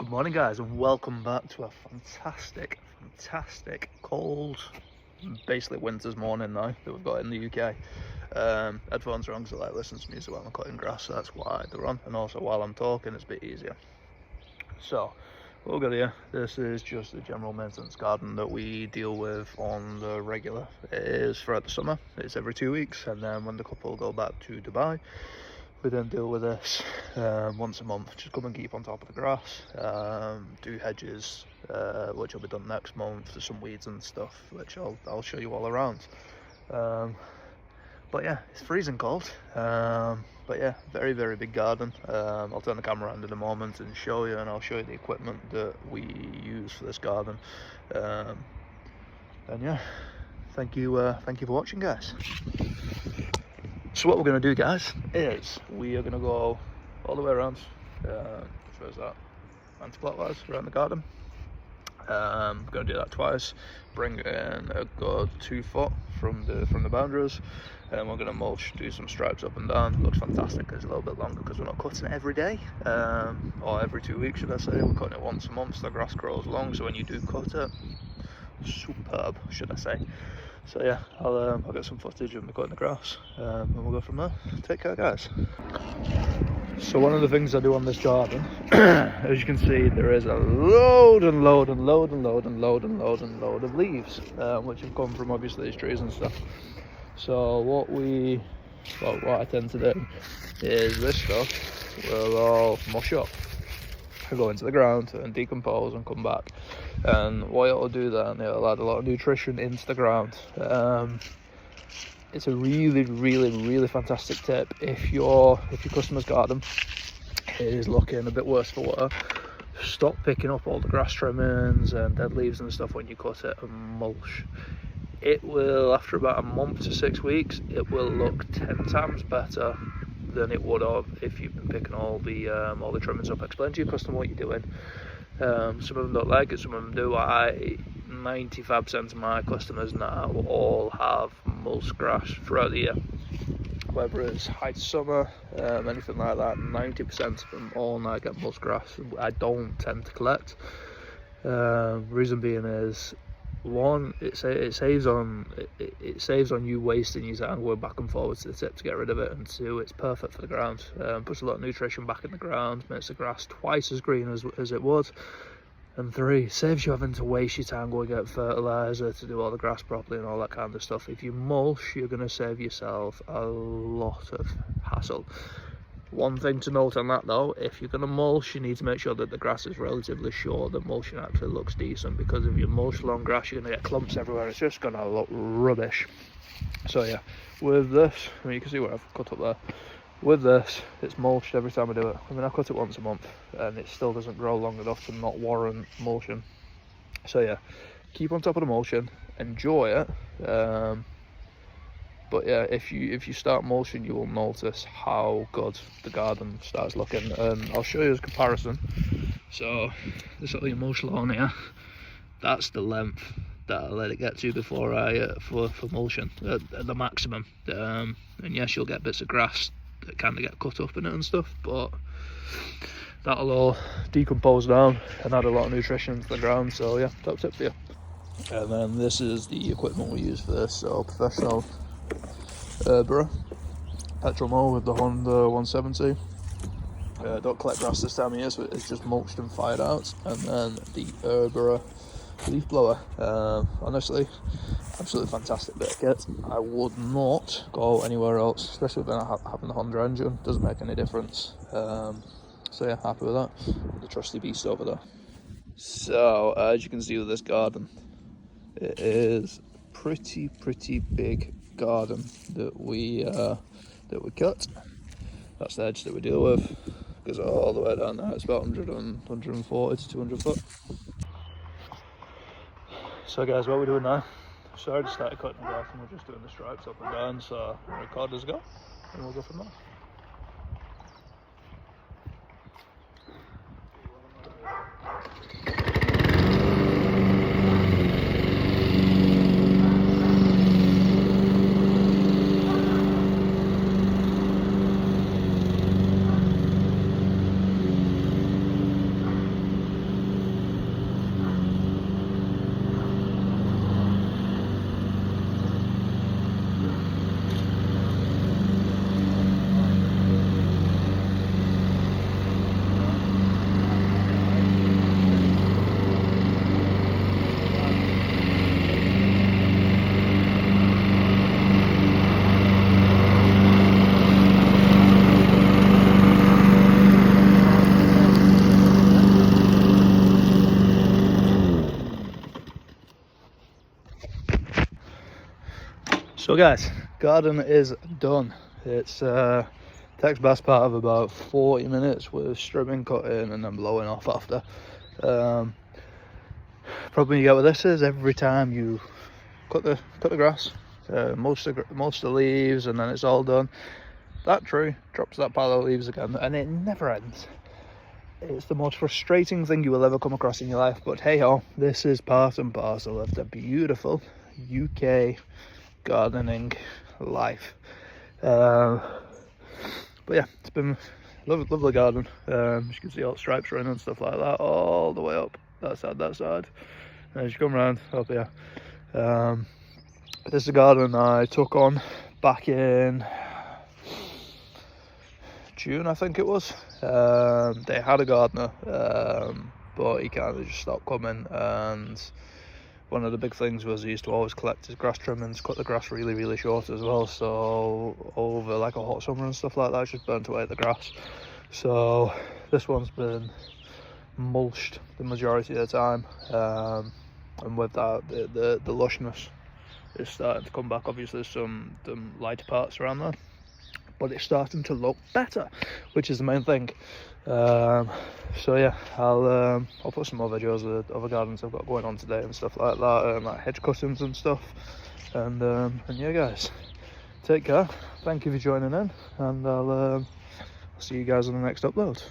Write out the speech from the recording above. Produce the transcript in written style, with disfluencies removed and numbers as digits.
Good morning guys, and welcome back to a fantastic cold, basically winter's morning now that we've got in the UK. Headphones are on because I like listening to music while I'm cutting grass, so that's why they're on, and also while I'm talking it's a bit easier. So what we've got here, this is just a general maintenance garden that we deal with on the regular. It is throughout the summer, it's every 2 weeks, and then when the couple go back to Dubai, we then deal with this once a month. Just come and keep on top of the grass, do hedges, which will be done next month. There's some weeds and stuff which I'll show you all around. But yeah, it's freezing cold, but yeah, very big garden. I'll turn the camera around in a moment and show you, and I'll show you the equipment that we use for this garden. And yeah, thank you for watching, guys. So what we're going to do, guys, is we are going to go all the way around, where's that, anti-clockwise around the garden. We're going to do that twice, bring in a good 2 foot from the boundaries, and we're going to mulch, do some stripes up and down. It looks fantastic. It's a little bit longer because we're not cutting it every day, or every 2 weeks should I say. We're cutting it once a month, so the grass grows long, so when you do cut it, superb should I say. So yeah, I'll get some footage of me cutting the grass, and we'll go from there. Take care, guys. So one of the things I do on this garden, as you can see, there is a load of leaves, which have come from obviously these trees and stuff. So what I tend to do is this stuff will all mush up and go into the ground and decompose and come back, and what it'll do then, it'll add a lot of nutrition into the ground. It's a really fantastic tip if your customer's garden is looking a bit worse for wear. Stop picking up all the grass trimmings and dead leaves and stuff when you cut it, and mulch. It will, after about a month to 6 weeks, it will look 10 times better than it would have if you've been picking all the trimmings up. Explain to your customer what you're doing. Some of them don't like it, some of them do. 95% of my customers now all have mulch grass throughout the year, whether it's height summer, anything like that. 90% of them all now get mulch grass. I don't tend to collect. Reason being is, one, it saves on you wasting your time going back and forward to the tip to get rid of it, and two, it's perfect for the ground. Puts a lot of nutrition back in the ground, makes the grass twice as green as it would, and three, saves you having to waste your time going get fertilizer to do all the grass properly and all that kind of stuff. If you mulch, you're going to save yourself a lot of hassle. One thing to note on that though, if you're going to mulch, you need to make sure that the grass is relatively short, that mulching actually looks decent, because if you mulch long grass, you're going to get clumps everywhere. It's just going to look rubbish. So yeah, with this, I mean, you can see what I've cut up there. With this, it's mulched every time I do it. I mean, I cut it once a month and it still doesn't grow long enough to not warrant mulching. So yeah, keep on top of the mulching, enjoy it. But yeah, if you start mulching, you will notice how good the garden starts looking. And I'll show you as a comparison. So this little mulch lawn here, that's the length that I let it get to before for mulching at the maximum. And yes, you'll get bits of grass that kind of get cut up in it and stuff, but that'll all decompose down and add a lot of nutrition to the ground. So yeah, top tip for you. And then this is the equipment we use for this. So professional Herbera petrol mower with the Honda 170. Don't collect grass this time of year, so it's just mulched and fired out. And then the Herbera leaf blower. Honestly, absolutely fantastic bit of kit. I would not go anywhere else, especially when having the Honda engine. Doesn't make any difference. So yeah, happy with that. The trusty beast over there. So as you can see with this garden, it is pretty big garden that we cut. That's the edge that we deal with. Goes all the way down there. It's about 140 to 200 foot. So guys, what we're doing now, so I already started cutting the grass and we're just doing the stripes up and down, so the recorders go and we'll go from there. So guys, garden is done. It's takes best part of about 40 minutes with stripping, cutting and then blowing off after. Problem you get with this is every time you cut the grass, most of the leaves, and then it's all done, that tree drops that pile of leaves again, and it never ends. It's the most frustrating thing you will ever come across in your life, but hey ho, this is part and parcel of the beautiful UK gardening life. But yeah, it's been lovely garden. You can see all the stripes running and stuff like that all the way up that side. And as you come around up here, this is a garden I took on back in June, I think it was. They had a gardener, but he kind of just stopped coming, and one of the big things was he used to always collect his grass trimmings, cut the grass really short as well, so over like a hot summer and stuff like that, it's just burnt away the grass. So this one's been mulched the majority of the time, and with that the lushness is starting to come back. Obviously some lighter parts around there, but it's starting to look better, which is the main thing. So yeah, I'll put some more videos of the other gardens I've got going on today and stuff like that, like hedge cuttings and stuff. And yeah guys, take care, thank you for joining in, and I'll see you guys on the next upload.